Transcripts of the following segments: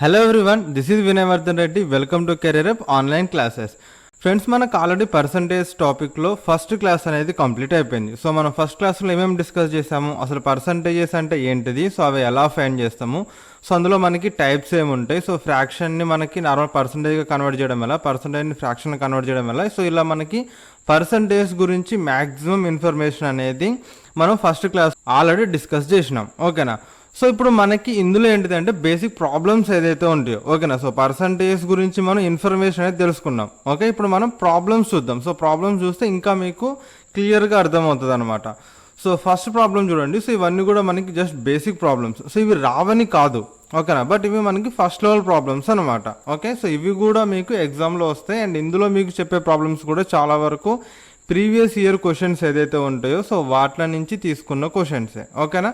Hello everyone, this is Vinay Vardhan Reddy. Welcome to Career Up Online Classes. Friends మనకు already percentage టాపిక్లో first class అనేది complete అయిపోయింది. So మనం first క్లాస్లో ఏమేమి డిస్కస్ చేసాము, అసలు పర్సంటేజెస్ అంటే ఏంటిది, సో అవి ఎలా ఫైండ్ చేస్తాము, సో అందులో మనకి టైప్స్ ఏమి ఉంటాయి, సో ఫ్రాక్షన్ని మనకి నార్మల్ పర్సంటేజ్గా కన్వర్ట్ చేయడం ఎలా, పర్సంటేజ్ని ఫ్రాక్షన్ కన్వర్ట్ చేయడం ఎలా, సో ఇలా మనకి పర్సంటేజ్ గురించి మ్యాక్సిమం ఇన్ఫర్మేషన్ అనేది మనం ఫస్ట్ క్లాస్ ఆల్రెడీ డిస్కస్ చేసినాం. ఓకేనా. సో ఇప్పుడు మనకి ఇందులో ఏంటిదంటే బేసిక్ ప్రాబ్లమ్స్ ఏదైతే ఉంటాయో, ఓకేనా. సో పర్సంటేజ్ గురించి మనం ఇన్ఫర్మేషన్ అనేది తెలుసుకున్నాం. ఓకే, ఇప్పుడు మనం ప్రాబ్లమ్స్ చూద్దాం. సో ప్రాబ్లమ్స్ చూస్తే ఇంకా మీకు క్లియర్గా అర్థమవుతుంది అనమాట. సో ఫస్ట్ ప్రాబ్లం చూడండి. సో ఇవన్నీ కూడా మనకి జస్ట్ బేసిక్ ప్రాబ్లమ్స్. సో ఇవి రావని కాదు, ఓకేనా, బట్ ఇవి మనకి ఫస్ట్ లెవెల్ ప్రాబ్లమ్స్ అనమాట. ఓకే, సో ఇవి కూడా మీకు ఎగ్జామ్లో వస్తాయి. అండ్ ఇందులో మీకు చెప్పే ప్రాబ్లమ్స్ కూడా చాలా వరకు ప్రీవియస్ ఇయర్ క్వశ్చన్స్ ఏదైతే ఉంటాయో సో వాటి నుంచి తీసుకున్న క్వశ్చన్సే. ఓకేనా.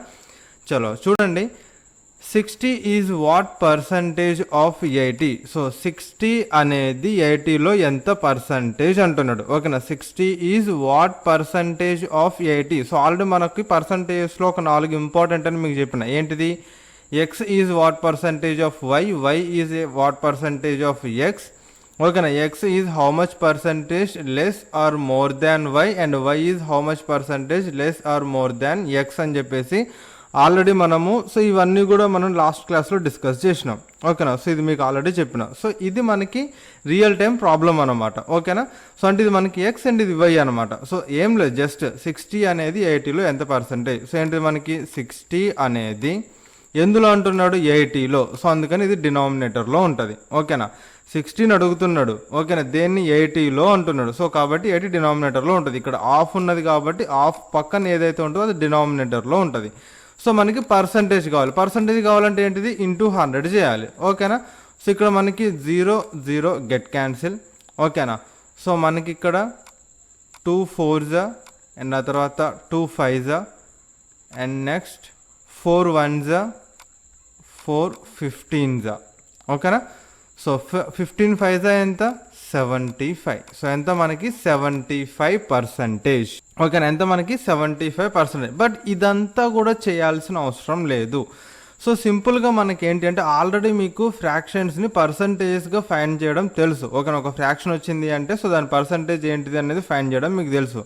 చలో చూడండి. 60 is what percentage of 80. So 60 అనేది 80లో ఎంత పర్సంటేజ్ అంటున్నాడు. ఓకేనా. 60 is what percentage of 80. So already మనకి పర్సంటేజ్లో ఒక 4 ఇంపార్టెంట్ అని మీకు చెప్పిన. ఏంటిది? X is what percentage of Y, Y is what percentage of X. ఓకేనా. X is how much percentage less or more than Y, and Y is how much percentage less or more than X అని చెప్పేసి already మనము so ఇవన్నీ కూడా మనం last క్లాస్లో discuss చేసినాం. ఓకేనా. సో ఇది మీకు ఆల్రెడీ చెప్పిన. సో ఇది మనకి రియల్ టైం ప్రాబ్లం అనమాట. ఓకేనా. సో అంటే ఇది మనకి ఎక్స్ అండ్ ఇది వై అనమాట. సో ఏం లేదు, జస్ట్ 60 అనేది 80లో ఎంత పర్సంటేజ్. సో ఏంటిది మనకి 60 అనేది ఎందులో అంటున్నాడు? 80లో. సో అందుకని ఇది డినామినేటర్లో ఉంటుంది. ఓకేనా. 16 అడుగుతున్నాడు. ఓకేనా. దేన్ని? 80లో అంటున్నాడు. సో కాబట్టి 80 డినామినేటర్లో ఉంటుంది. ఇక్కడ ఆఫ్ ఉన్నది కాబట్టి ఆఫ్ పక్కన ఏదైతే ఉంటుందో అది డినామినేటర్లో ఉంటుంది. సో మనకి పర్సంటేజ్ కావాలి. పర్సంటేజ్ కావాలంటే ఏంటిది? ఇంటూ 100 చేయాలి. ఓకేనా. సో ఇక్కడ మనకి 0 0 గెట్ క్యాన్సిల్. ఓకేనా. సో మనకి ఇక్కడ 2 4s అండ్ ఆ తర్వాత 2 5s and next 4 1s 4 15s. ఓకేనా. సో 15 5s ఎంత? 75. సో ఎంత మనకి? 75%. ఓకేనా. ఎంత మనకి? 75%. బట్ ఇదంతా కూడా చేయాల్సిన అవసరం లేదు. సో సింపుల్గా మనకి ఏంటి అంటే ఆల్రెడీ మీకు ఫ్రాక్షన్స్ని పర్సంటేజ్గా ఫైండ్ చేయడం తెలుసు. ఓకేనా. ఒక ఫ్రాక్షన్ వచ్చింది అంటే సో దాని పర్సంటేజ్ ఏంటిది అనేది ఫైండ్ చేయడం మీకు తెలుసు.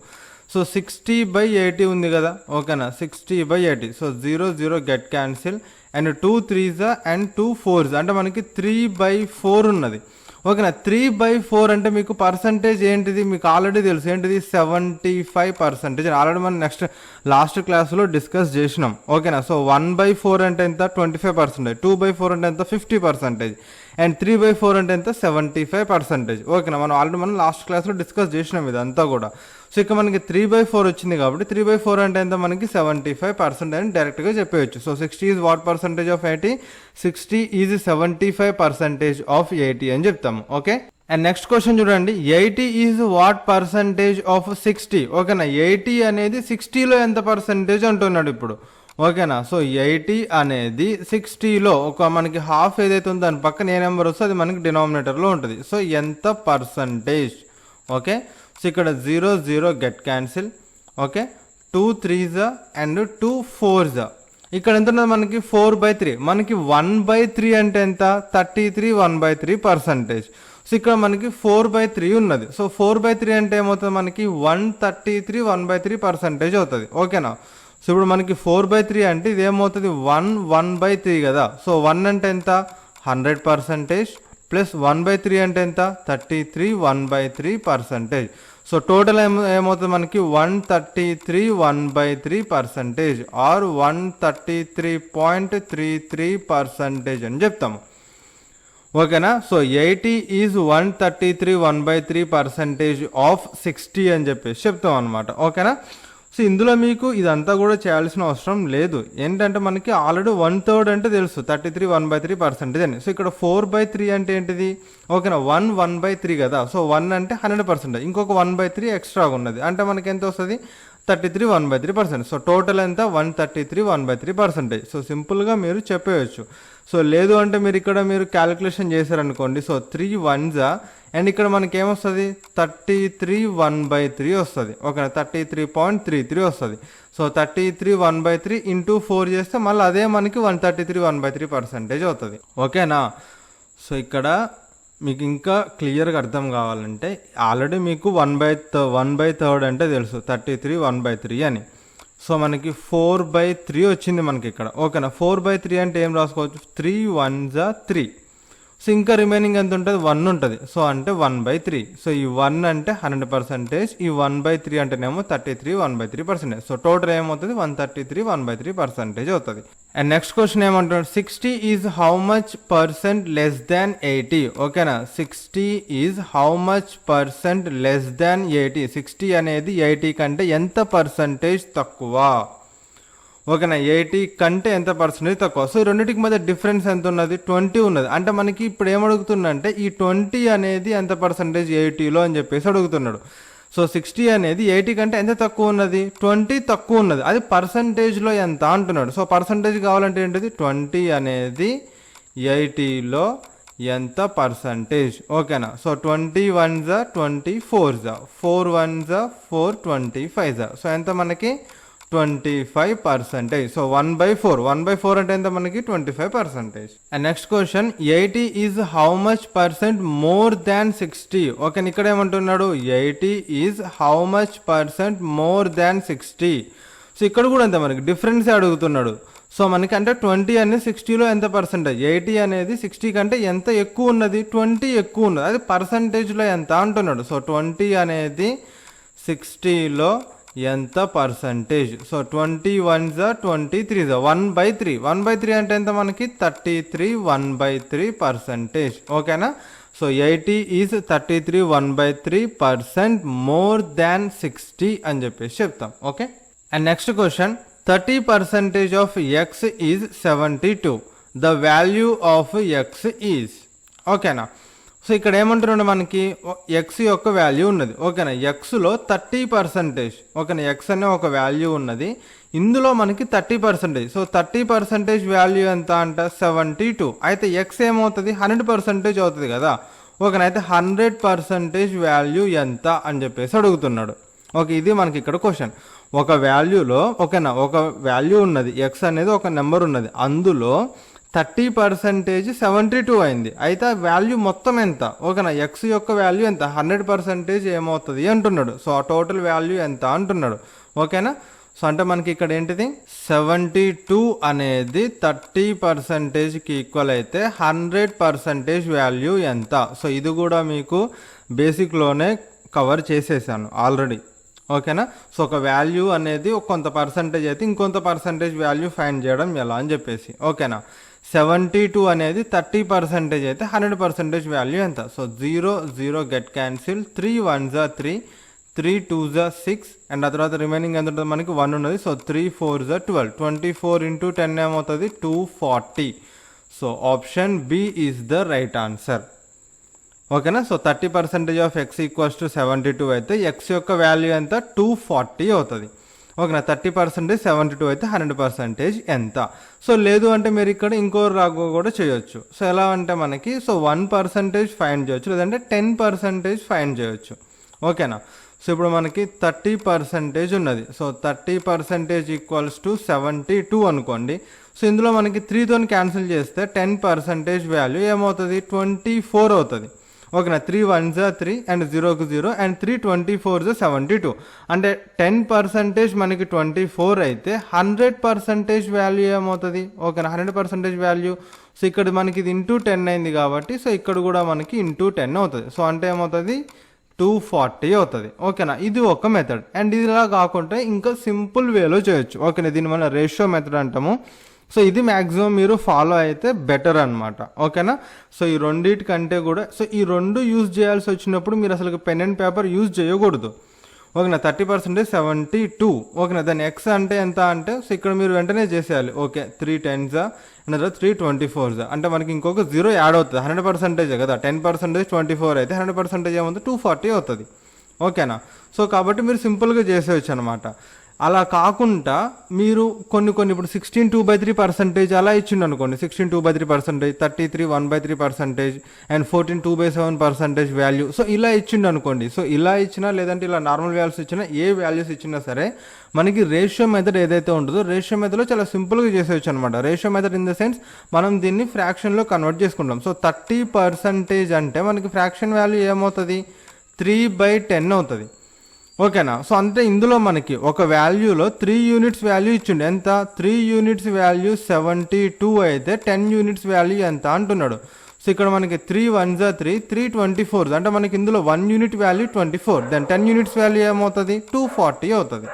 సో 60/80 ఉంది కదా. ఓకేనా. 60/80. So 0 0 get cancel and 2 3s and 2 4s అంటే మనకి 3/4 ఉన్నది. ఓకేనా. 3/4 అంటే మీకు పర్సంటేజ్ ఏంటిది? మీకు ఆల్రెడీ తెలుసు. ఏంటిది? 75%. ఆల్రెడీ మనం లాస్ట్ క్లాస్లో డిస్కస్ చేసినాం. ఓకేనా. సో 1/4 అంటే ఎంత? 25%. 2/4 అంటే ఎంత? 50%. అండ్ 3/4 అంటే ఎంత? 75%. ఓకేనా. మనం లాస్ట్ క్లాస్లో డిస్కస్ చేసినాం ఇదంతా కూడా. సో ఇక్కడ మనకి 3/4 వచ్చింది కాబట్టి 3/4 అంటే ఎంత? మనకి 75% అని డైరెక్ట్గా చెప్పేయచ్చు. So 60 is what percentage of 80, 60 is 75% of 80 అని చెప్తాము. ఓకే. అండ్ నెక్స్ట్ క్వశ్చన్ చూడండి. 80 ఈజ్ వాట్ పర్సంటేజ్ ఆఫ్ 60. ఓకేనా. 80 అనేది 60లో ఎంత పర్సంటేజ్ అంటున్నాడు ఇప్పుడు. ఓకేనా. సో 80 అనేది 60లో ఒక మనకి హాఫ్ ఏదైతే ఉందో దాని పక్కన ఏ నెంబర్ వస్తే అది మనకి డినామినేటర్లో ఉంటుంది. సో ఎంత పర్సంటేజ్? ఓకే. సో ఇక్కడ 0 0 get cancel. Okay. 2 3s and 2 4s. ఇక్కడ ఎంత ఉన్నది మనకి? 4/3. మనకి 1/3 అంటే ఎంత? 33 1/3%. సో ఇక్కడ మనకి 4/3 ఉన్నది. సో 4/3 అంటే ఏమవుతుంది? మనకి 133 1/3% అవుతుంది. ఓకేనా. సో ఇప్పుడు మనకి 4/3 అంటే ఇది ఏమవుతుంది? 1/3 కదా. సో 1 అంటే ఎంత? 100%. ప్లస్ 1/3 అంటే ఎంత? 33 1/3%. సో టోటల్ ఏమవుతుంది మనకి? 133 1/3% ఆర్ 133.33% అని చెప్తాము. ఓకేనా. సో 80 ఈజ్ 133 1/3% ఆఫ్ 60 అని చెప్పేసి చెప్తాం అనమాట. ఓకేనా. సో ఇందులో మీకు ఇదంతా కూడా చేయాల్సిన అవసరం లేదు. ఏంటంటే మనకి ఆల్రెడీ 1/3 అంటే తెలుసు, 33 1/3% అని. సో ఇక్కడ 4/3 అంటే ఏంటిది? ఓకేనా. 1/3 కదా. సో 1 అంటే 100%. ఇంకొక 1/3 ఎక్స్ట్రాగా ఉన్నది అంటే మనకి ఎంత వస్తుంది? 33 1/3%. సో టోటల్ ఎంత? 133 1/3%. సో సింపుల్గా మీరు చెప్పేయచ్చు. సో లేదు అంటే మీరు ఇక్కడ క్యాలిక్యులేషన్ చేశారనుకోండి. సో 3 1s అండ్ ఇక్కడ మనకి ఏమొస్తుంది 33 వస్తుంది. ఓకేనా, 33.33 వస్తుంది. సో 33 1/3 ఇంటూ 4 చేస్తే మళ్ళీ అదే మనకి 133 1/3% అవుతుంది. ఓకేనా. సో ఇక్కడ మీకు ఇంకా క్లియర్గా అర్థం కావాలంటే ఆల్రెడీ మీకు 1/3 అంటే తెలుసు 33 1/3 అని. సో మనకి 4/3 వచ్చింది మనకి ఇక్కడ. ఓకేనా, 4/3 అంటే ఏం రాసుకోవచ్చు, 3 1s 3. సో ఇంకా రిమైనింగ్ ఎంత ఉంటుంది, 1 ఉంటుంది. సో అంటే 1/3. సో ఈ 1 అంటే 100%, ఈ 1/3 అంటేనేమో 33 1/3%. సో టోటల్ ఏమవుతుంది, 133 1/3% అవుతుంది. అండ్ నెక్స్ట్ క్వశ్చన్ ఏమంటున్నాడు, 60 is how much percent less than 80. ఓకేనా, 60 is how much percent less than 80. 60 అనేది 80 కంటే ఎంత పర్సంటేజ్ తక్కువ. ఓకేనా, 80 కంటే ఎంత పర్సెంటేజ్ తక్కువ. సో రెండింటికి మధ్య డిఫరెన్స్ ఎంత ఉన్నది, 20 ఉన్నది. అంటే మనకి ఇప్పుడు ఏమడుగుతుందంటే ఈ 20 అనేది ఎంత పర్సెంటేజ్ 80లో అని చెప్పేసి అడుగుతున్నాడు. సో 60 అనేది 80 కంటే ఎంత తక్కువ ఉన్నది, 20 తక్కువ ఉన్నది. అది పర్సంటేజ్లో ఎంత అంటున్నాడు. సో పర్సంటేజ్ కావాలంటే ఏంటిది, 20 అనేది 80లో ఎంత పర్సంటేజ్. ఓకేనా, so 20 1s 20 4s 4 1s 4 25s. So ఎంత మనకి 25%. సో 1/4 అంటే ఎంత మనకి 25%. And next question, 80 is how much percent more than 60. Okay, ఇక్కడ ఏమంటున్నాడు, 80 is how much percent more than 60. So ఇక్కడ కూడా అంతే మనకి డిఫరెన్స్ అడుగుతున్నాడు. సో మనకి అంటే 20 అనేది 60లో ఎంత పర్సెంటేజ్, 80 అనేది 60 కంటే ఎంత ఎక్కువ ఉన్నది, 20 ఎక్కువ ఉన్నది. అది పర్సంటేజ్లో ఎంత అంటున్నాడు. సో 20 అనేది 60లో ఎంత పర్సంటేజ్. So 20 1s 23 1/3. 1/3 అంటే ఎంత మనకి 33 1/3%. ఓకేనా, సో 80 ఈజ్ 33 1/3% మోర్ దాన్ 60 అని చెప్పేసి చెప్తాం. Okay. And next question, 30% of X is 72. The value of X is. ఓకేనా, సో ఇక్కడ ఏమంటున్నాడు, మనకి ఎక్స్ యొక్క వాల్యూ ఉన్నది. ఓకేనా, ఎక్స్లో 30%. ఓకేనా, ఎక్స్ అనే ఒక వాల్యూ ఉన్నది, ఇందులో మనకి 30%. సో 30% వాల్యూ ఎంత అంట 72. అయితే ఎక్స్ ఏమవుతుంది, 100% అవుతుంది కదా. ఓకేనా, అయితే 100% వాల్యూ ఎంత అని చెప్పేసి అడుగుతున్నాడు. ఓకే, ఇది మనకి ఇక్కడ క్వశ్చన్. ఒక వాల్యూలో ఓకేనా, ఒక వాల్యూ ఉన్నది, ఎక్స్ అనేది ఒక నెంబర్ ఉన్నది, అందులో 30% 72 అయింది. అయితే ఆ వాల్యూ మొత్తం ఎంత. ఓకేనా, ఎక్స్ యొక్క వాల్యూ ఎంత, 100% ఏమవుతుంది అంటున్నాడు. సో ఆ టోటల్ వాల్యూ ఎంత అంటున్నాడు. ఓకేనా, సో అంటే మనకి ఇక్కడ ఏంటిది 72 అనేది 30%కి ఈక్వల్ అయితే 100% వాల్యూ ఎంత. సో ఇది కూడా మీకు బేసిక్లోనే కవర్ చేసేసాను ఆల్రెడీ. ఓకేనా, సో ఒక వాల్యూ అనేది కొంత పర్సంటేజ్ అయితే ఇంకొంత పర్సంటేజ్ వాల్యూ ఫైండ్ చేయడం ఎలా అని చెప్పేసి. ఓకేనా, 72 అనేది 30% అయితే 100% వాల్యూ ఎంత. So 0 0 get cancel, 3 1s 3 3 2s 6 and ఆ తర్వాత రిమైనింగ్ ఎంత ఉంటుంది మనకి 1 ఉన్నది. So 3 4s 12. 24 into 10 ఏమవుతుంది 240. So option B is the right answer. ఓకేనా, so 30% of X equals to 72 అయితే ఎక్స్ యొక్క వాల్యూ ఎంత 240 అవుతుంది. ఓకేనా, 30% 72 అయితే 100% ఎంత. సో లేదు అంటే మీరు ఇక్కడ ఇంకో రాగో కూడా చేయొచ్చు. సో ఎలా అంటే మనకి సో 1% ఫైండ్ చేయొచ్చు, లేదంటే 10% ఫైండ్ చేయొచ్చు. ఓకేనా, సో ఇప్పుడు మనకి 30% ఉన్నది. సో 30% ఈక్వల్స్ టు 72 అనుకోండి. సో ఇందులో మనకి 3తో క్యాన్సిల్ చేస్తే 10% వాల్యూ ఏమవుతుంది 24 అవుతుంది. ఓకేనా, 3 1s 3 అండ్ 0కు 0 అండ్ 3 24s 72. అంటే 10% మనకి 24 అయితే 100% వాల్యూ ఏమవుతుంది. ఓకేనా, 100% వాల్యూ. సో ఇక్కడ మనకి ఇది ఇంటూ 10 అయింది కాబట్టి సో ఇక్కడ కూడా మనకి ఇంటూ 10 అవుతుంది. సో అంటే ఏమవుతుంది 240 అవుతుంది. ఓకేనా, ఇది ఒక మెథడ్. అండ్ ఇదిలా కాకుండా ఇంకా సింపుల్ వేలో చేయొచ్చు. ఓకేనా, దీన్ని మనం రేషియో మెథడ్ అంటాము. సో ఇది మ్యాక్సిమం మీరు ఫాలో అయితే బెటర్ అనమాట. ఓకేనా, సో ఈ రెండింటికంటే కూడా సో ఈ రెండు యూజ్ చేయాల్సి వచ్చినప్పుడు మీరు అసలు పెన్ అండ్ పేపర్ యూజ్ చేయకూడదు. ఓకేనా, 30% 72. ఓకేనా, దాని ఎక్స్ అంటే ఎంత అంటే సో ఇక్కడ మీరు వెంటనే చేసేయాలి. ఓకే, 3 10s అండ్ 3 24s అంటే మనకి ఇంకొక 0 యాడ్ అవుతుంది. 100% కదా, 10% 24 అయితే 100% ఏమవుతుంది 240 అవుతుంది. ఓకేనా, సో కాబట్టి మీరు సింపుల్గా చేసేయచ్చు అనమాట. అలా కాకుండా మీరు కొన్ని ఇప్పుడు 16 2/3% అలా ఇచ్చిండు అనుకోండి, 16 2/3%, 33 1/3% అండ్ 14 2/7% వాల్యూ. సో ఇలా ఇచ్చిండు అనుకోండి. సో ఇలా ఇచ్చినా లేదంటే ఇలా నార్మల్ వాల్యూస్ ఇచ్చినా, ఏ వాల్యూస్ ఇచ్చినా సరే మనకి రేషియో మెథడ్ ఏదైతే ఉంటుందో రేషియో మెథడ్లో చాలా సింపుల్గా చేసేయచ్చు అనమాట. Ratio method in the sense మనం దీన్ని ఫ్రాక్షన్లో కన్వర్ట్ చేసుకుంటాం. సో 30% అంటే మనకి ఫ్రాక్షన్ వాల్యూ ఏమవుతుంది, 3/10 అవుతుంది. ఓకేనా. సో అంటే ఇందులో మనకి ఒక వాల్యూలో 3 యూనిట్స్ వాల్యూ ఇచ్చిండు. ఎంత, 3 యూనిట్స్ వాల్యూ 72 అయితే 10 యూనిట్స్ వాల్యూ ఎంత అంటున్నాడు. సో ఇక్కడ మనకి 3 1 3 324 అంటే మనకి ఇందులో 1 unit value 24, then 10 units value ఏమవుతుంది, 240 అవుతుంది.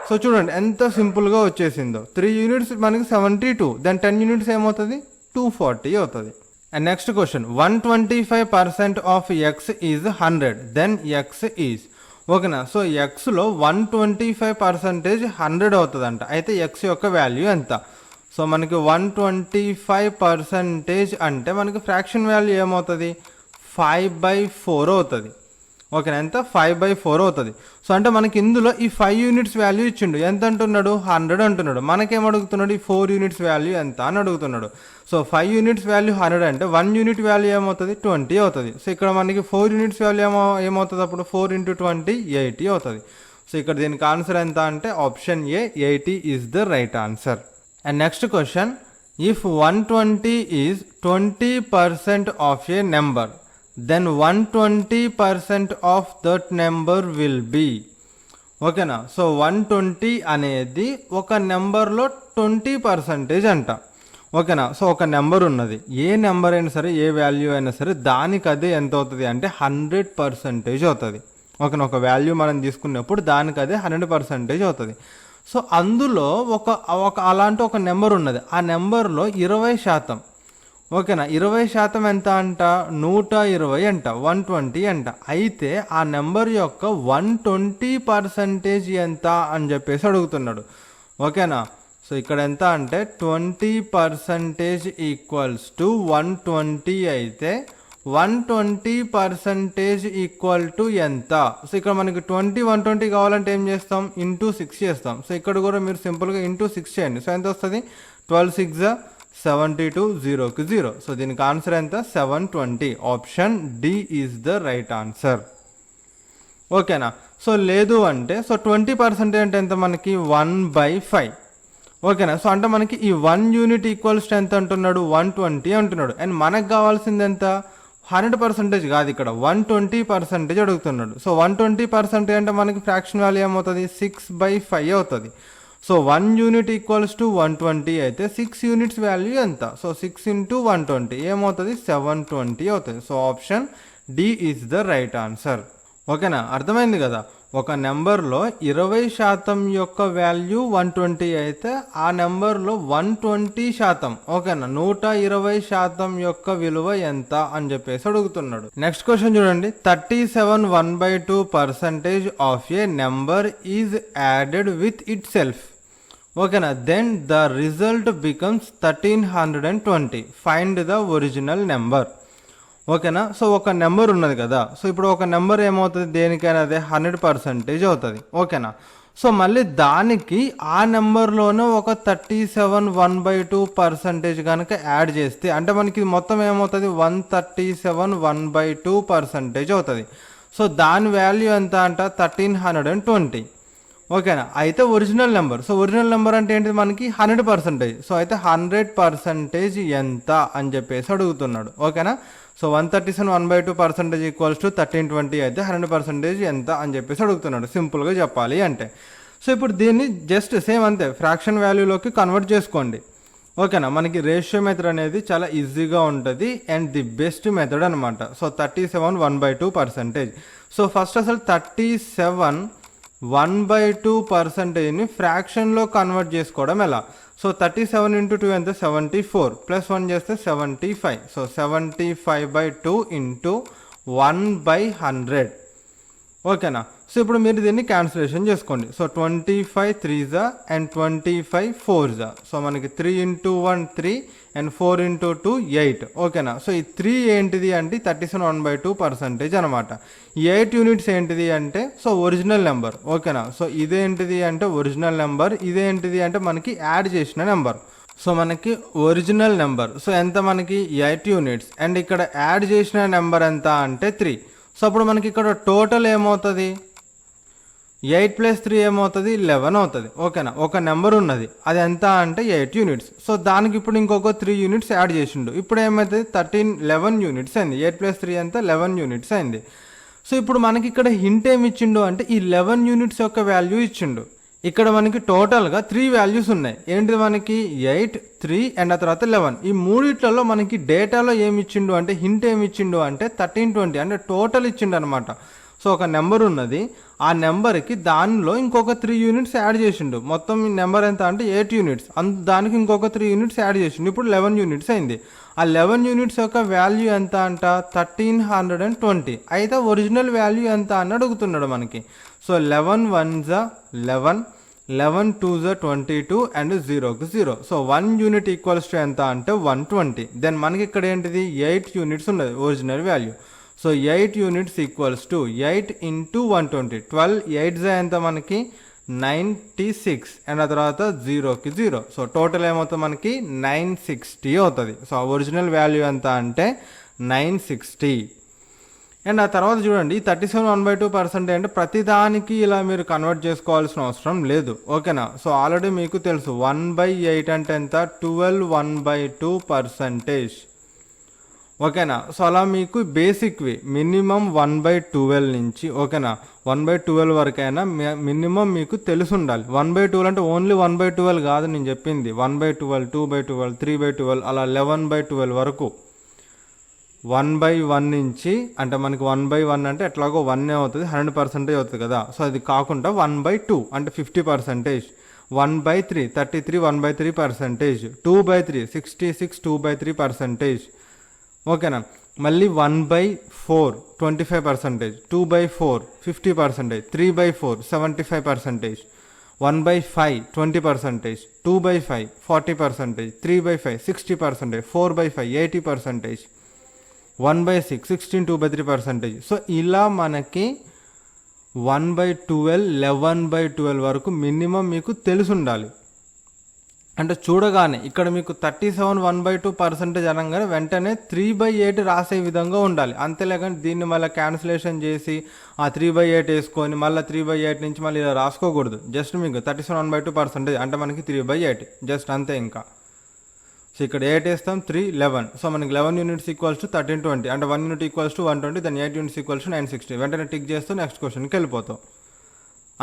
సో చూడండి ఎంత సింపుల్గా వచ్చేసిందో. 3 యూనిట్స్ మనకి 72, దెన్ 10 యూనిట్స్ ఏమవుతుంది, 240 అవుతుంది. And next question, 125% of X is 100, then X is. ఓకేనా. సో ఎక్స్లో 125% 100 అవుతుందంట. అయితే ఎక్స్ యొక్క వాల్యూ ఎంత? సో మనకి 125% అంటే మనకి ఫ్రాక్షన్ వాల్యూ ఏమవుతుంది, 5/4 అవుతుంది. ఓకేనా. ఎంత, 5/4 అవుతుంది. సో అంటే మనకి ఇందులో ఈ 5 యూనిట్స్ వాల్యూ ఇచ్చిండు. ఎంత అంటున్నాడు, 100 అంటున్నాడు. మనకేం అడుగుతున్నాడు, ఈ 4 యూనిట్స్ వాల్యూ ఎంత అని అడుగుతున్నాడు. సో 5 యూనిట్స్ వాల్యూ 100 అంటే 1 యూనిట్ వాల్యూ ఏమవుతుంది, 20 అవుతుంది. సో ఇక్కడ మనకి 4 యూనిట్స్ వాల్యూ ఏమవుతుంది అప్పుడు, 4 × 20 80 అవుతుంది. సో ఇక్కడ దీనికి ఆన్సర్ ఎంత అంటే option A 80 is the right answer. And next question, if 120 is 20% of a number, then 120% of that number will be. ఓకేనా. సో 120 అనేది ఒక నెంబర్లో 20% అంట. ఓకేనా. సో ఒక నెంబర్ ఉన్నది, ఏ నెంబర్ అయినా సరే, ఏ వాల్యూ అయినా సరే, దానికి అదే ఎంత అవుతుంది అంటే 100% అవుతుంది. ఓకేనా. ఒక వాల్యూ మనం తీసుకున్నప్పుడు దానికి అదే 100% అవుతుంది. సో అందులో ఒక అలాంటి ఒక నెంబర్ ఉన్నది. ఆ నెంబర్లో 20%, ఓకేనా, 20% ఎంత అంట, 120 అంట, 120 అంట. అయితే ఆ నెంబర్ యొక్క 120% ఎంత అని చెప్పేసి అడుగుతున్నాడు. ఓకేనా. సో ఇక్కడ ఎంత అంటే 20% ఈక్వల్స్ టు 120 అయితే 120% ఈక్వల్ టు ఎంత? సో ఇక్కడ మనకి 120 కావాలంటే ఏం చేస్తాం, ఇంటూ 6 చేస్తాం. సో ఇక్కడ కూడా మీరు సింపుల్గా ఇంటూ 6 చేయండి. సో ఎంత వస్తుంది, 12 6 72, 0కి 0. సో దీనికి ఆన్సర్ ఎంత, 720. Option D is the right answer. ఓకేనా. సో లేదు అంటే, సో 20% అంటే ఎంత మనకి, 1/5. ఓకేనా. సో అంటే మనకి ఈ 1 యూనిట్ ఈక్వల్స్ టు ఎంత అంటున్నాడు, 120 అంటున్నాడు. అండ్ మనకు కావాల్సింది ఎంత, 100% కాదు, ఇక్కడ 120% అడుగుతున్నాడు. సో 120% అంటే మనకి ఫ్రాక్షన్ వాల్యూ ఏమవుతుంది, 6/5 అవుతుంది. సో 1 యూనిట్ ఈక్వల్స్ టు 120 అయితే 6 యూనిట్స్ వాల్యూ ఎంత? సో 6 × 120 ఏమవుతుంది, 720 అవుతుంది. So option D is the right answer. ఓకేనా. అర్థమైంది కదా. ఒక నెంబర్లో 20% యొక్క వాల్యూ 120 అయితే ఆ నెంబర్లో 120%, ఓకేనా, 120% యొక్క విలువ ఎంత అని చెప్పేసి అడుగుతున్నాడు. నెక్స్ట్ క్వశ్చన్ చూడండి, 37 1/2% of a number is added with itself. ఓకేనా. Then the result becomes 1320. Find the original number. ఓకేనా. సో ఒక నెంబర్ ఉన్నది కదా. సో ఇప్పుడు ఒక నెంబర్ ఏమవుతుంది, దేనికైనా అదే 100% అవుతుంది. ఓకేనా. సో మళ్ళీ దానికి ఆ నెంబర్లోనే ఒక 37 1/2% కనుక యాడ్ చేస్తే అంటే మనకి మొత్తం ఏమవుతుంది, 137 1/2% అవుతుంది. సో దాని వాల్యూ ఎంత అంట, 1320. ఓకేనా. అయితే original number, so original number అంటే ఏంటి మనకి 100%. సో అయితే 100% ఎంత అని చెప్పేసి అడుగుతున్నాడు. ఓకేనా. సో 137 1/2% ఈక్వల్స్ టు 1320 అయితే 100% ఎంత అని చెప్పేసి అడుగుతున్నాడు, సింపుల్గా చెప్పాలి అంటే. సో ఇప్పుడు దీన్ని జస్ట్ సేమ్ అంతే ఫ్రాక్షన్ వాల్యూలోకి కన్వర్ట్ చేసుకోండి. ఓకేనా. మనకి రేషియో మెథడ్ అనేది చాలా ఈజీగా ఉంటుంది అండ్ ది బెస్ట్ మెథడ్ అనమాట. సో 37 1/2%. సో ఫస్ట్ అసలు 37 1/2%ని ఫ్రాక్షన్లో కన్వర్ట్ చేసుకోవడం ఎలా? సో 37 × 2 ఎంత, 74, ప్లస్ 1 చేస్తే 75. సో 75/2 × 1/100. ఓకేనా. సో ఇప్పుడు మీరు దీన్ని క్యాన్సిలేషన్ చేసుకోండి. So 25 3s and 25 4s. So మనకి 3 × 1 3 అండ్ 4 into 2 8. ఓకేనా. సో ఈ 3 ఏంటిది అంటే 37.1/2% అనమాట. ఈ 8 యూనిట్స్ ఏంటిది అంటే సో ఒరిజినల్ నెంబర్. ఓకేనా. సో ఇదేంటిది అంటే ఒరిజినల్ నెంబర్, ఇదేంటిది అంటే మనకి యాడ్ చేసిన నెంబర్. సో మనకి ఒరిజినల్ నెంబర్ సో ఎంత మనకి 8 యూనిట్స్ అండ్ ఇక్కడ యాడ్ చేసిన నెంబర్ ఎంత అంటే 3. సో అప్పుడు మనకి ఇక్కడ టోటల్ ఏమవుతుంది, 8 + 3 ఏమవుతుంది 11 అవుతుంది. ఓకేనా. ఒక నెంబర్ ఉన్నది, అది ఎంత అంటే 8 యూనిట్స్. సో దానికి ఇప్పుడు ఇంకొక 3 యూనిట్స్ యాడ్ చేసిండు. ఇప్పుడు ఏమవుతుంది 11 యూనిట్స్ అయింది. 8 + 3 ఎంత 11 యూనిట్స్ అయింది. సో ఇప్పుడు మనకి ఇక్కడ హింట్ ఏమి ఇచ్చిండు అంటే ఈ 11 యూనిట్స్ యొక్క వాల్యూ ఇచ్చిండు. ఇక్కడ మనకి టోటల్గా 3 వాల్యూస్ ఉన్నాయి. ఏంటిది మనకి 8, 3 అండ్ ఆ తర్వాత 11. ఈ మూడిట్లలో మనకి డేటాలో ఏమి ఇచ్చిండు అంటే హింట్ ఏమి ఇచ్చిండు అంటే 1320 అంటే టోటల్ ఇచ్చిండు అనమాట. సో ఒక నెంబర్ ఉన్నది, ఆ నెంబర్కి దానిలో ఇంకొక 3 యూనిట్స్ యాడ్ చేసిండు. మొత్తం ఈ నెంబర్ ఎంత అంటే 8 యూనిట్స్, దానికి ఇంకొక 3 యూనిట్స్ యాడ్ చేసిండు. ఇప్పుడు 11 యూనిట్స్ అయింది. ఆ 11 యూనిట్స్ యొక్క వాల్యూ ఎంత అంట 1320. అయితే ఒరిజినల్ వాల్యూ ఎంత అని అడుగుతున్నాడు మనకి. సో 11 1s 11, 11 2s 22 అండ్ 0కి 0. సో 1 యూనిట్ ఈక్వల్స్ టు ఎంత అంటే 120. దెన్ మనకి ఇక్కడ ఏంటిది 8 యూనిట్స్ ఉన్నది original value. So 8 units equals to 8 into 120. 12 8s ఎంత మనకి 96 అండ్ ఆ తర్వాత 0కి 0. సో టోటల్ ఏమవుతుంది మనకి 960 అవుతుంది. సో ఒరిజినల్ వాల్యూ ఎంత అంటే 960. అండ్ ఆ తర్వాత చూడండి 37.1/2% అంటే ప్రతిదానికి ఇలా మీరు కన్వర్ట్ చేసుకోవాల్సిన అవసరం లేదు. ఓకేనా. సో ఆల్రెడీ మీకు తెలుసు 1/8 అంటే ఎంత 12 1/2%. ఓకేనా. సో అలా మీకు బేసిక్వి మినిమం 1/12 నుంచి ఓకేనా 1/12 వరకైనా మినిమం మీకు తెలిసి ఉండాలి. 1/12 అంటే ఓన్లీ 1/12 కాదు నేను చెప్పింది, 1/12, 2/12, 3/12 అలా 11/12 వరకు. 1/1 నుంచి అంటే మనకి 1/1 అంటే ఎట్లాగో 1 అవుతుంది, 100% అవుతుంది కదా. సో అది కాకుండా 1/2 అంటే 50%, 1/3 33 1/3%, 2/3 66 2/3%. ఓకేనా. మళ్ళీ 1/4 25%, 2/4 50%, 3/4 75%, 1/5 20%, 2/5 40%, 3/5 60%, 4/5 80%, 1/6 16 2/3%. సో ఇలా మనకి 1/12 11/12 వరకు మినిమం మీకు తెలిసి ఉండాలి. అంటే చూడగానే ఇక్కడ మీకు 37 1/2% అనగానే వెంటనే 3/8 రాసే విధంగా ఉండాలి. అంతేలేగాని దీన్ని మళ్ళీ క్యాన్సిలేషన్ చేసి ఆ 3/8 వేసుకొని మళ్ళీ 3/8 నుంచి మళ్ళీ ఇలా రాసుకోకూడదు. జస్ట్ మీకు 37 1/2% అంటే మనకి 3/8 జస్ట్ అంతే. ఇంకా సో ఇక్కడ 8 వేస్తాం 3 11. సో మనకి 11 యూనిట్స్ ఈక్వల్స్ టు 1320 అంటే 1 unit equals to 120. Then 8 units equals to 960. వెంటనే టిక్ చేస్తూ నెక్స్ట్ క్వశ్చన్కి వెళ్ళిపోతాం.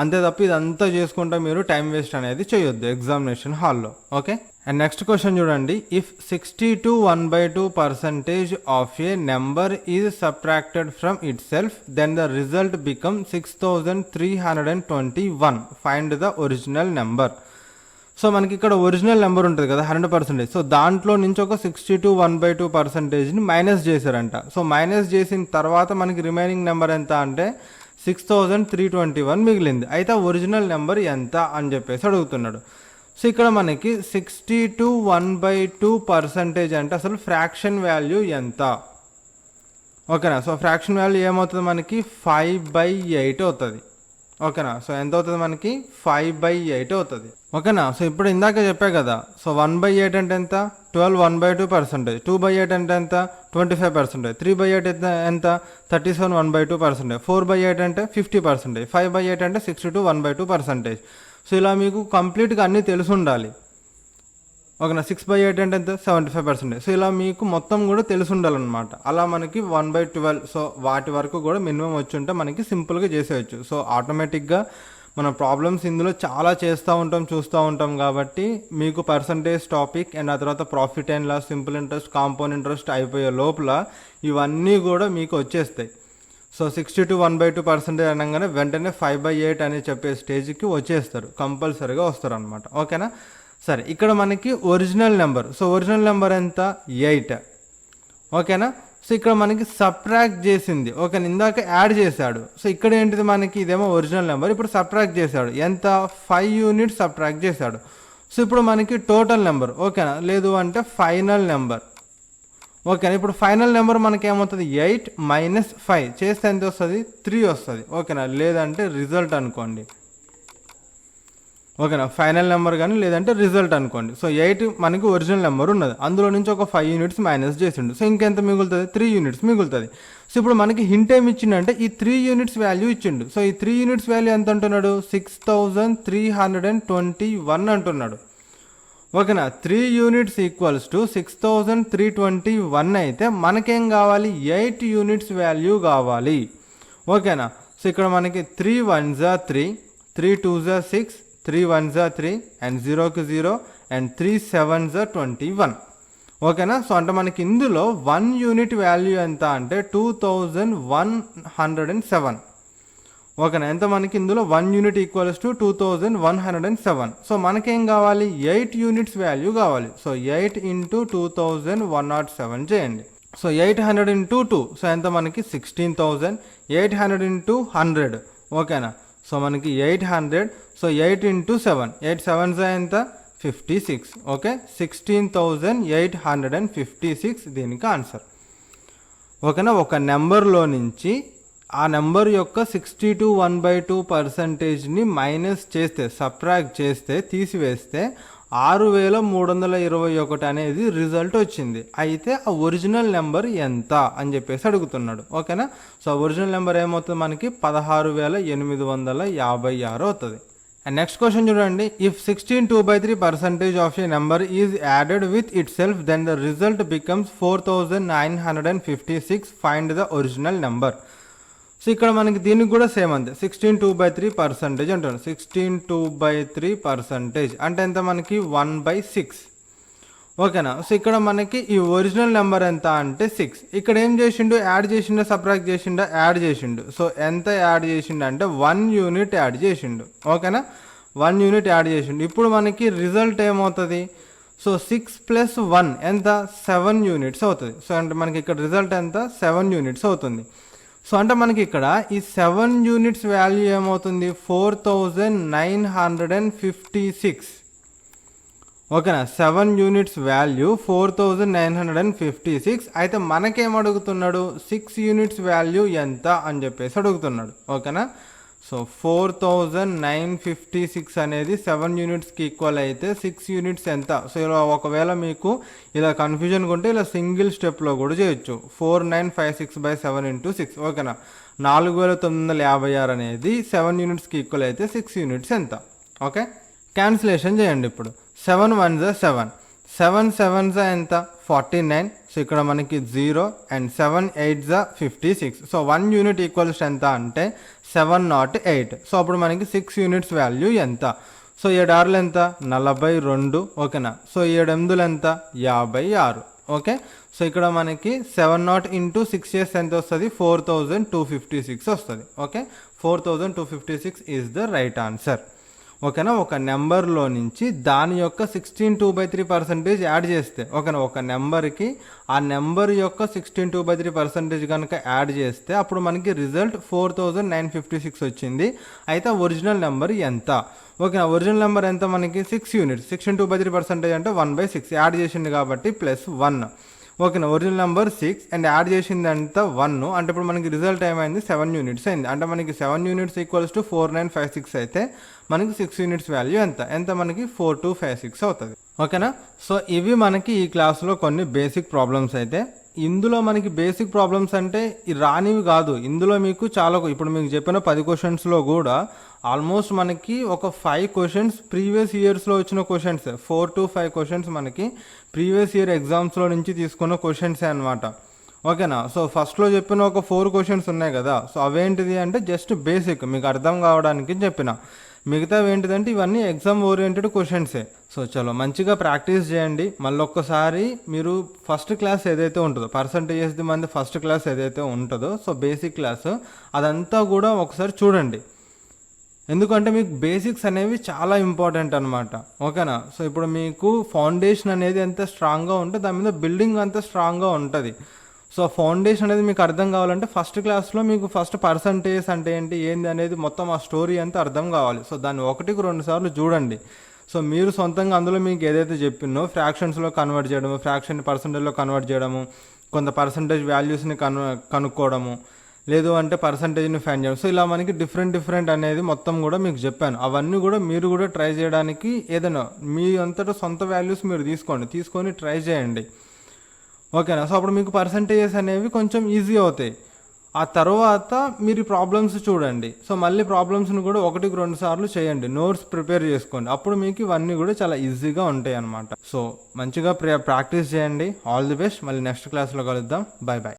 అంతే తప్ప ఇదంతా చేసుకుంటా మీరు టైం వేస్ట్ అనేది చేయొద్దు ఎగ్జామినేషన్ హాల్లో. ఓకే. అండ్ నెక్స్ట్ క్వశ్చన్ చూడండి. If 62 1/2% of a number is subtracted from itself then the result become 6321. Find the original number. So మనకి ఇక్కడ ఒరిజినల్ నెంబర్ ఉంటుంది కదా 100%. సో దాంట్లో నుంచి ఒక 62 1/2%ని మైనస్ చేశారంట. సో మైనస్ చేసిన తర్వాత మనకి రిమైనింగ్ నెంబర్ ఎంత అంటే 6321 మిగిలింది. అయితే ఒరిజినల్ నెంబర్ ఎంత అని చెప్పేసి అడుగుతున్నాడు. సో ఇక్కడ మనకి 62 1/2% అంటే అసలు ఫ్రాక్షన్ వాల్యూ ఎంత. ఓకేనా. సో ఫ్రాక్షన్ వాల్యూ ఏమవుతుంది మనకి 5/8 అవుతుంది. ఓకేనా. సో ఎంత అవుతుంది మనకి 5/8 అవుతుంది. ఓకేనా. సో ఇప్పుడు ఇందాక చెప్పా కదా. సో 1/8 అంటే ఎంత 12 1/2%, 2/8 అంటే ఎంత 25%, 3/8 ఎంత 37 1/2%, 4/8 అంటే 50%, 5/8 అంటే 62 1/2%. సో ఇలా మీకు కంప్లీట్గా అన్నీ తెలిసి ఉండాలి. ఓకేనా. 6/8 అంటే ఎంత 75%. సో ఇలా మీకు మొత్తం కూడా తెలిసి ఉండాలన్నమాట. అలా మనకి 1/12 సో వాటి వరకు కూడా మినిమం వచ్చి ఉంటే మనకి సింపుల్గా చేసేయచ్చు. సో ఆటోమేటిక్గా మన ప్రాబ్లమ్స్ ఇందులో చాలా చేస్తూ ఉంటాం చూస్తూ ఉంటాం కాబట్టి మీకు పర్సంటేజ్ టాపిక్ అండ్ ఆ తర్వాత profit and loss, simple interest, compound interest అయిపోయే లోపల ఇవన్నీ కూడా మీకు వచ్చేస్తాయి. సో 62 1/2% అనగానే వెంటనే 5/8 అని చెప్పే స్టేజ్కి వచ్చేస్తారు, కంపల్సరీగా వస్తారు అనమాట. ఓకేనా. సరే, ఇక్కడ మనకి original number. So original number ఎంత 8. ఓకేనా. సో ఇక్కడ మనకి సబ్ట్రాక్ట్ చేసింది. ఓకే, ఇందాక యాడ్ చేశాడు. సో ఇక్కడ ఏంటిది మనకి ఇదేమో ఒరిజినల్ నెంబర్, ఇప్పుడు సబ్ట్రాక్ట్ చేశాడు. ఎంత 5 యూనిట్స్ సబ్ట్రాక్ట్ చేశాడు. సో ఇప్పుడు మనకి టోటల్ నెంబర్ ఓకేనా, లేదు అంటే ఫైనల్ నెంబర్ ఓకేనా. ఇప్పుడు ఫైనల్ నెంబర్ మనకి ఏమవుతుంది 8 - 5 చేస్తే ఎంత వస్తుంది 3 వస్తుంది ఓకేనా, లేదంటే రిజల్ట్ అనుకోండి ఓకేనా. ఫైనల్ నెంబర్ కానీ లేదంటే రిజల్ట్ అనుకోండి. సో 8 మనకి ఒరిజినల్ నెంబర్ ఉన్నది, అందులో నుంచి ఒక 5 యూనిట్స్ మైనస్ చేసిండు. సో ఇంకెంత మిగులుతుంది 3 యూనిట్స్ మిగులుతుంది. సో ఇప్పుడు మనకి హింట్ ఏమి ఇచ్చిండంటే ఈ 3 యూనిట్స్ వాల్యూ ఇచ్చిండు. సో ఈ 3 యూనిట్స్ వాల్యూ ఎంత అంటున్నాడు 6321 అంటున్నాడు ఓకేనా. 3 యూనిట్స్ ఈక్వల్స్ టు 6321 అయితే మనకేం కావాలి 8 యూనిట్స్ వాల్యూ కావాలి ఓకేనా. సో ఇక్కడ మనకి 3 1s 3, 3 2s 6, 3 1s 3 అండ్ 0కి 0 అండ్ 3 7s 21 ఓకేనా. సో అంటే మనకి ఇందులో 1 యూనిట్ వాల్యూ ఎంత అంటే 2107 ఓకేనా. ఎంత మనకి ఇందులో 1 యూనిట్ ఈక్వల్స్ టు 2107. సో మనకేం కావాలి 8 యూనిట్స్ వాల్యూ కావాలి. సో 8 × 2107 చేయండి. సో 800 × 2 సో ఎంత మనకి 16,000. 800 × 100 ఓకేనా. సో మనకి 800. సో 8 × 7 8 7s ఎంత 56 ఓకే. 16,856 దీనికి ఆన్సర్ ఓకేనా. ఒక నెంబర్లో నుంచి ఆ నెంబర్ యొక్క 62/1/2%ని మైనస్ చేస్తే సబ్ట్రాక్ట్ చేస్తే తీసివేస్తే 6321 అనేది రిజల్ట్ వచ్చింది. అయితే ఆ ఒరిజినల్ నెంబర్ ఎంత అని చెప్పేసి అడుగుతున్నాడు ఓకేనా. సో ఒరిజినల్ నెంబర్ ఏమవుతుంది మనకి 16,856 అవుతుంది. అండ్ నెక్స్ట్ క్వశ్చన్ చూడండి. If 16/2/3% of a number is added with itself then the result becomes 4956. Find the original number. So ఇక్కడ మనకి దీనికి కూడా సేమ్ అంతే 16/2/3% అంటారు. 16/2/3% అంటే ఎంత మనకి 1/6 ఓకేనా. సో ఇక్కడ మనకి ఈ ఒరిజినల్ నెంబర్ ఎంత అంటే 6. ఇక్కడ ఏం చేసిండు యాడ్ చేసిండా సబ్ట్రాక్ట్ చేసిండా యాడ్ చేసిండు. సో ఎంత యాడ్ చేసిండు అంటే 1 యూనిట్ యాడ్ చేసిండు ఓకేనా. 1 యూనిట్ యాడ్ చేసిండు. ఇప్పుడు మనకి రిజల్ట్ ఏమవుతుంది సో 6 + 1 ఎంత 7 యూనిట్స్ అవుతుంది. సో అంటే మనకి ఇక్కడ రిజల్ట్ ఎంత 7 యూనిట్స్ అవుతుంది. సో అంటే మనకి ఇక్కడ ఈ 7 యూనిట్స్ వాల్యూ ఏమవుతుంది 4956 ఓకేనా. 7 యూనిట్స్ వాల్యూ 4956. అయితే మనకేం అడుగుతున్నాడు 6 యూనిట్స్ వాల్యూ ఎంత అని చెప్పేసి అడుగుతున్నాడు ఓకేనా. సో 4956 అనేది 7 యూనిట్స్కి ఈక్వల్ అయితే 6 యూనిట్స్ ఎంత. సో ఇలా ఒకవేళ మీకు ఇలా కన్ఫ్యూజన్ ఉంటే ఇలా సింగిల్ స్టెప్లో కూడా చేయొచ్చు. 4956/7 × 6 ఓకేనా. 4956 అనేది 7 యూనిట్స్కి ఈక్వల్ అయితే 6 యూనిట్స్ ఎంత ఓకే. క్యాన్సిలేషన్ చేయండి. ఇప్పుడు 7 1s 7, 7 7s ఎంత 49. సో ఇక్కడ మనకి 0 and 7 8s 56. So 1 unit equals ఎంత అంటే 708. సో అప్పుడు మనకి 6 యూనిట్స్ వాల్యూ ఎంత. సో 7 6 ఎంత 42 ఓకేనా. సో 7 8 ఎంత 56 ఓకే. సో ఇక్కడ మనకి 70 × 6 చేస్తే ఎంత వస్తుంది 4256 వస్తుంది okay. 4256 is the right answer ఓకేనా. ఒక నెంబర్లో నుంచి దాని యొక్క 16/2/3% యాడ్ చేస్తే ఓకేనా. ఒక నెంబర్కి ఆ నెంబర్ యొక్క 16/2/3% కనుక యాడ్ చేస్తే అప్పుడు మనకి రిజల్ట్ 4956 వచ్చింది. అయితే ఒరిజినల్ నెంబర్ ఎంత ఓకేనా. ఒరిజినల్ నెంబర్ ఎంత మనకి 6 యూనిట్స్. 16/2/3% అంటే 1/6 యాడ్ చేసింది కాబట్టి +1 ఓకేనా. ఒరిజినల్ నెంబర్ 6 అండ్ యాడ్ చేసింది అంతా 1 అంటే ఇప్పుడు మనకి రిజల్ట్ ఏమైంది 7 యూనిట్స్ అయింది. అంటే మనకి 7 యూనిట్స్ ఈక్వల్స్ టు 4956 అయితే మనకి 6 యూనిట్స్ వాల్యూ ఎంత మనకి 4256 అవుతుంది ఓకేనా. సో ఇవి మనకి ఈ క్లాస్లో కొన్ని బేసిక్ ప్రాబ్లమ్స్. అయితే ఇందులో మనకి బేసిక్ ప్రాబ్లమ్స్ అంటే రానివి కాదు. ఇందులో మీకు చాలా ఇప్పుడు మీకు చెప్పిన 10 క్వశ్చన్స్లో కూడా ఆల్మోస్ట్ మనకి ఒక 5 క్వశ్చన్స్ ప్రీవియస్ ఇయర్స్లో వచ్చిన క్వశ్చన్స్. 4 to 5 క్వశ్చన్స్ మనకి ప్రీవియస్ ఇయర్ ఎగ్జామ్స్లో నుంచి తీసుకున్న క్వశ్చన్సే అనమాట ఓకేనా. సో ఫస్ట్లో చెప్పిన ఒక 4 క్వశ్చన్స్ ఉన్నాయి కదా. సో అవేంటిది అంటే జస్ట్ బేసిక్ మీకు అర్థం కావడానికి చెప్పిన. మిగతావి ఏంటిదంటే ఇవన్నీ ఎగ్జామ్ ఓరియంటెడ్ క్వశ్చన్సే. సో చలో మంచిగా ప్రాక్టీస్ చేయండి. మళ్ళీ ఒక్కసారి మీరు ఫస్ట్ క్లాస్ ఏదైతే ఉంటుందో పర్సంటేజెస్ది మంది ఫస్ట్ క్లాస్ ఏదైతే ఉంటుందో సో బేసిక్ క్లాస్ అదంతా కూడా ఒకసారి చూడండి. ఎందుకంటే మీకు బేసిక్స్ అనేవి చాలా ఇంపార్టెంట్ అనమాట ఓకేనా. సో ఇప్పుడు మీకు ఫౌండేషన్ అనేది ఎంత స్ట్రాంగ్గా ఉంటే దాని మీద బిల్డింగ్ అంత స్ట్రాంగ్గా ఉంటుంది. సో ఫౌండేషన్ అనేది మీకు అర్థం కావాలంటే ఫస్ట్ క్లాస్లో మీకు ఫస్ట్ పర్సంటేజ్ అంటే ఏంటి అనేది మొత్తం ఆ స్టోరీ అంతా అర్థం కావాలి. సో దాన్ని 1కి 2 సార్లు చూడండి. సో మీరు సొంతంగా అందులో మీకు ఏదైతే చెప్పినో ఫ్రాక్షన్స్లో కన్వర్ట్ చేయడము, ఫ్రాక్షన్ పర్సంటేజ్లో కన్వర్ట్ చేయడము, కొంత పర్సంటేజ్ వాల్యూస్ని కనుక్కోవడము, లేదు అంటే పర్సంటేజ్ని ఫైండ్ చేయడం. సో ఇలా మనకి డిఫరెంట్ అనేది మొత్తం కూడా మీకు చెప్పాను. అవన్నీ కూడా మీరు కూడా ట్రై చేయడానికి ఏదైనా మీ అంతటా సొంత వాల్యూస్ మీరు తీసుకొని ట్రై చేయండి. ఓకేనా. సో అప్పుడు మీకు పర్సంటేజెస్ అనేవి కొంచెం ఈజీ అవుతాయి. ఆ తర్వాత మీరు ప్రాబ్లమ్స్ చూడండి. సో మళ్ళీ ప్రాబ్లమ్స్ని కూడా 1-2 సార్లు చేయండి, నోట్స్ ప్రిపేర్ చేసుకోండి. అప్పుడు మీకు ఇవన్నీ కూడా చాలా ఈజీగా ఉంటాయి అన్నమాట. సో మంచిగా ప్రాక్టీస్ చేయండి. All the best. మళ్ళీ నెక్స్ట్ క్లాస్లో కలుద్దాం. బై.